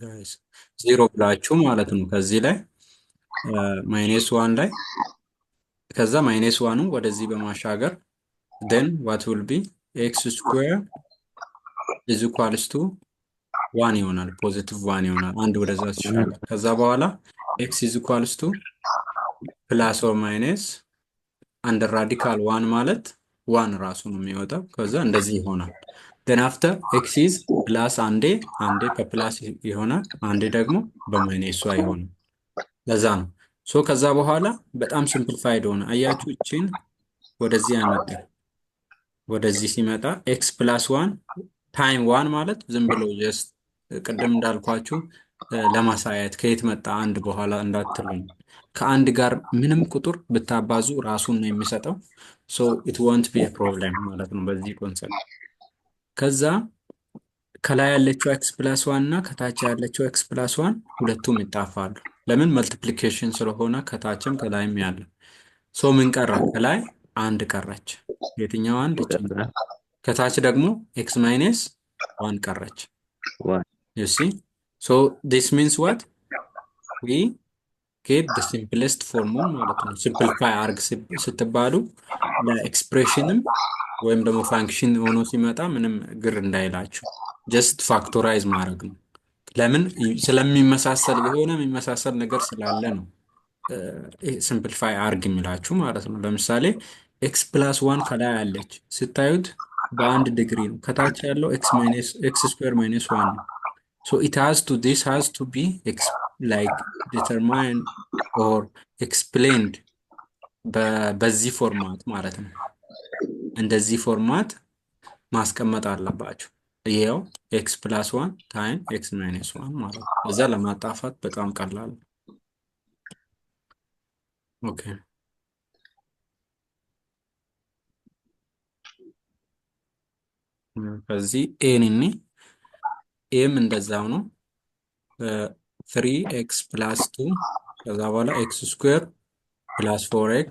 ጋይስ ዜሮ ብላችሁ ማለት ነው። ከዚህ ላይ ማይነስ ዋን ላይ ከዛ ማይነስ ዋኑ ወደዚህ በማሻገር then what will be x square is equals to ዋን ይሆናል። ፖዚቲቭ ዋን ይሆናል። አንድ ወደዛ ሲሻገር ከዛ በኋላ ኤክስ ኢዝ ኢኳልስ ቱ ፕላስ ኦር ማይነስ አንድ ራዲካል ዋን ማለት ዋን ራሱ ነው የሚወጣው። ከዛ እንደዚህ ይሆናል። then after ኤክስ ኢዝ ፕላስ አንዴ በፕላስ ይሆናል፣ አንዴ ደግሞ በማይነስ ይሆናል። ለዛ ነው ከዛ በኋላ በጣም ሲምፕሊፋይድ ሆነ። አያችሁ እቺን ወደዚህ ያመጣ ወደዚህ ሲመጣ ኤክስ ፕላስ ዋን ታይም ዋን ማለት ዝም ብሎ ጀስት ቅድም እንዳልኳችሁ ለማሳየት ከየት መጣ አንድ በኋላ እንዳትሉኝ። ከአንድ ጋር ምንም ቁጥር ብታባዙ ራሱን ነው የሚሰጠው። ኢት ወንት ቢ ፕሮብለም ማለት ነው በዚህ ኮንሰፕት። ከዛ ከላይ ያለችው ኤክስ ፕላስ ዋን እና ከታች ያለችው ኤክስ ፕላስ ዋን ሁለቱም ይጣፋሉ። ለምን? መልቲፕሊኬሽን ስለሆነ ከታችም ከላይም ያለው። ምን ቀረ? ከላይ አንድ ቀረች። የትኛው አንድ? ከታች ደግሞ ኤክስ ማይነስ ዋን ቀረች። you see so this means what we get the simplest form ማለት ነው። simplify አርግ ስትባሉ ለኤክስፕሬሽንም ወይም ደግሞ ፋንክሽን ሆኖ ሲመጣ ምንም ግር እንዳይላችሁ ጀስት ፋክቶራይዝ ማድረግ ነው። ለምን? ስለሚመሳሰል የሆነ የሚመሳሰል ነገር ስላለ ነው ሲምፕሊፋይ አርግ የሚላችሁ ማለት ነው። ለምሳሌ ኤክስ ፕላስ ዋን ከላይ አለች ስታዩት በአንድ ዲግሪ ነው። ከታች ያለው ኤክስ ስኩዌር ማይነስ ዋን ነው። this has to be like determined or explained በዚህ ፎርማት ማለት ነው። እንደዚህ ፎርማት ማስቀመጥ አለባችሁ። ይሄው ኤክስ ፕላስ ዋን ታይም ኤክስ ማይነስ ዋን ማለት ነው። እዛ ለማጣፋት በጣም ቀላል። ኦኬ ከዚህ ኤም እንደዛው ነው። 3x ፕላስ 2 ከዛ በኋላ ኤክስ ስኩዌር ፕላስ 4x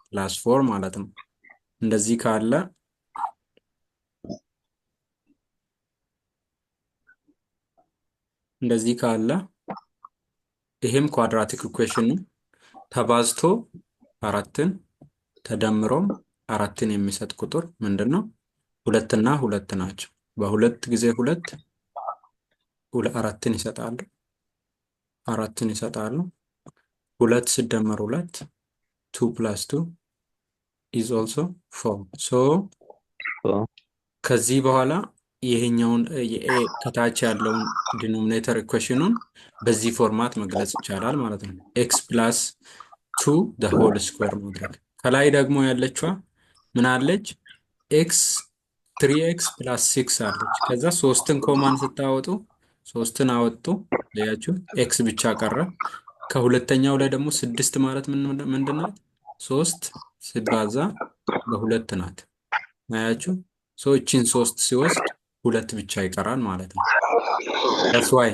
ፕላስ 4 ማለት ነው። እንደዚህ ካለ ይሄም ኳድራቲክ ኢኩዌሽን ነው። ተባዝቶ አራትን ተደምሮም አራትን የሚሰጥ ቁጥር ምንድነው? ሁለትና ሁለት ናቸው። በሁለት ጊዜ ሁለት አራትን ይሰጣሉ። ሁለት ሲደመር ሁለት 2 + 2 is also 4 ከዚህ በኋላ ይሄኛውን ከታች ያለውን ዲኖሚኔተር ኢኩዌሽኑን በዚህ ፎርማት መግለጽ ይቻላል ማለት ነው። x + 2 the whole square ማድረግ። ከላይ ደግሞ ያለችዋ ምን አለች? x 3x + 6 አለች። ከዛ 3ን ኮማን ስታወጡ 3ን አወጡ ለያችሁ ኤክስ ብቻ ቀረ። ከሁለተኛው ላይ ደግሞ 6 ማለት ምንድናት? 3 ሲባዛ በሁለት ናት። አያችሁ እቺን 3 ሲወስድ ሁለት ብቻ ይቀራል ማለት ነው። that's why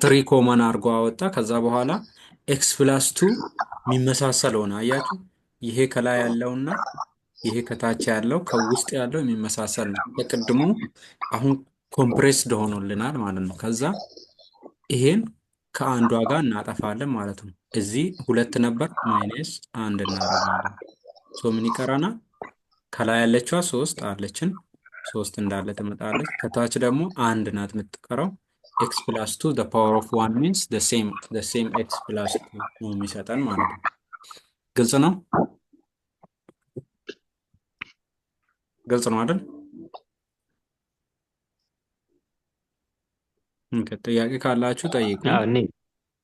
3 ኮመን አድርጎ አወጣ። ከዛ በኋላ ኤክስ ፕላስ 2 የሚመሳሰል ሆነ። አያችሁ ይሄ ከላይ ያለውና ይሄ ከታች ያለው ከውስጥ ያለው የሚመሳሰል ነው። በቅድሙ አሁን ኮምፕሬስድ ሆኖልናል ማለት ነው። ከዛ ይሄን ከአንዷ ጋር እናጠፋለን ማለት ነው። እዚህ ሁለት ነበር ማይነስ አንድ እናደርጋለን። ምን ይቀረናል? ከላይ ያለችዋ 3 አለችን። 3 እንዳለ ትመጣለች። ከታች ደግሞ አንድ ናት የምትቀረው። x + 2 the power of 1 means the same x + 2 ነው የሚሰጠን ማለት ነው። ግልጽ ነው? ግልጽ ነው አይደል? ጥያቄ ካላችሁ ጠይቁ።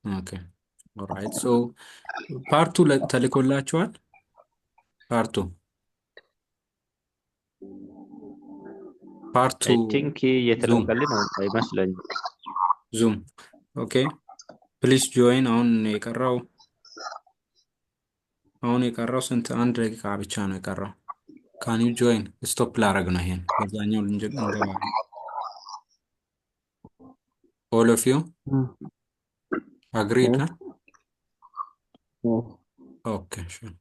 ኦኬ ኦልራይት ፓርቱ ተልኮላችኋል። ፓርቱ አይ ቲንክ የተለቀልን አይመስለኝም። ዙም ኦኬ ፕሊዝ ጆይን። አሁን የቀረው ስንት? 1 ደቂቃ ብቻ ነው የቀረው። ካን ዩ ጆይን? ስቶፕ ላረግ ነው ይሄን። በዛኛው እንገባለን። all of you agreed? Okay, sure.